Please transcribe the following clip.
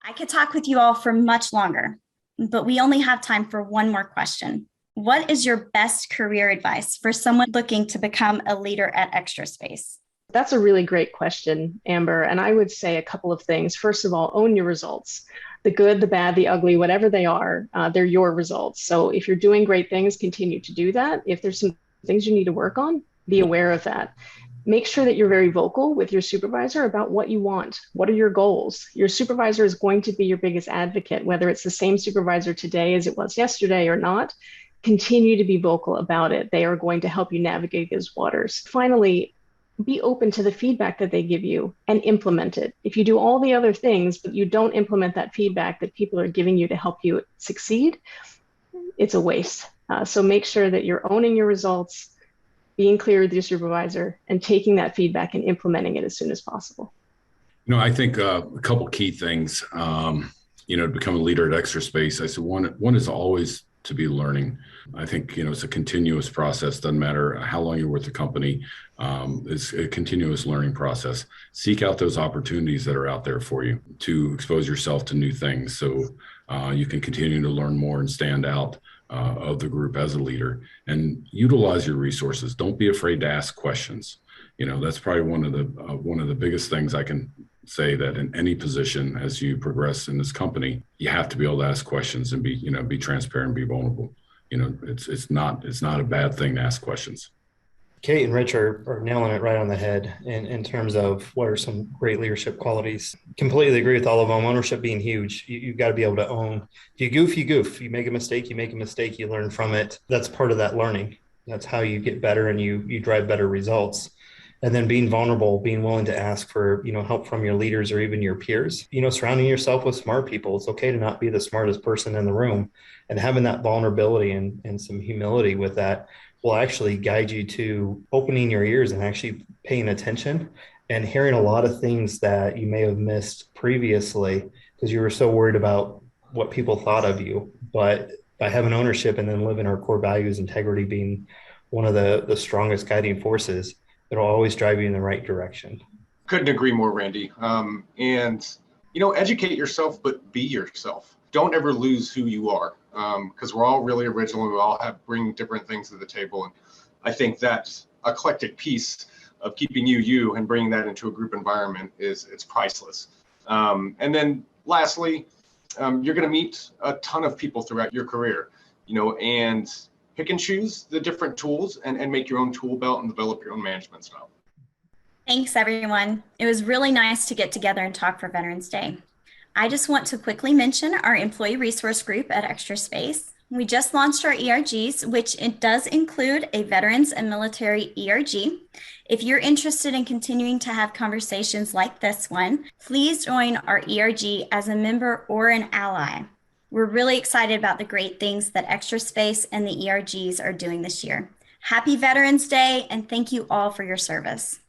I could talk with you all for much longer, but we only have time for one more question. What is your best career advice for someone looking to become a leader at Extra Space? That's a really great question, Amber. And I would say a couple of things. First of all, own your results. The good, the bad, the ugly, whatever they are, they're your results. So if you're doing great things, continue to do that. If there's some things you need to work on, be aware of that. Make sure that you're very vocal with your supervisor about what you want. What are your goals? Your supervisor is going to be your biggest advocate, whether it's the same supervisor today as it was yesterday or not. Continue to be vocal about it. They are going to help you navigate those waters. Finally, be open to the feedback that they give you and implement it. If you do all the other things, but you don't implement that feedback that people are giving you to help you succeed, it's a waste. So make sure that you're owning your results, being clear with your supervisor, and taking that feedback and implementing it as soon as possible. I think a couple key things, to become a leader at Extra Space. I said one is always to be learning. I think, it's a continuous process. Doesn't matter how long you're with the company. It's a continuous learning process. Seek out those opportunities that are out there for you to expose yourself to new things. So you can continue to learn more and stand out of the group as a leader, and utilize your resources. Don't be afraid to ask questions. That's probably one of the biggest things I can say, that in any position as you progress in this company, you have to be able to ask questions and be transparent and be vulnerable. It's not a bad thing to ask questions. Kate and Rich are nailing it right on the head in terms of what are some great leadership qualities. Completely agree with all of them. Ownership being huge. You've got to be able to own. If you goof, you goof. You make a mistake, you learn from it. That's part of that learning. That's how you get better and you drive better results. And then being vulnerable, being willing to ask for, help from your leaders or even your peers, surrounding yourself with smart people. It's okay to not be the smartest person in the room, and having that vulnerability and some humility with that will actually guide you to opening your ears and actually paying attention and hearing a lot of things that you may have missed previously because you were so worried about what people thought of you. But by having ownership and then living our core values, integrity being one of the strongest guiding forces, it'll always drive you in the right direction. Couldn't agree more, Randy. Educate yourself, but be yourself. Don't ever lose who you are, because we're all really original. We all bring different things to the table. And I think that eclectic piece of keeping you and bringing that into a group environment it's priceless. And then lastly, you're going to meet a ton of people throughout your career, and pick and choose the different tools and make your own tool belt and develop your own management style. Thanks, everyone. It was really nice to get together and talk for Veterans Day. I just want to quickly mention our employee resource group at Extra Space. We just launched our ERGs, which it does include a Veterans and Military ERG. If you're interested in continuing to have conversations like this one, please join our ERG as a member or an ally. We're really excited about the great things that Extra Space and the ERGs are doing this year. Happy Veterans Day, and thank you all for your service.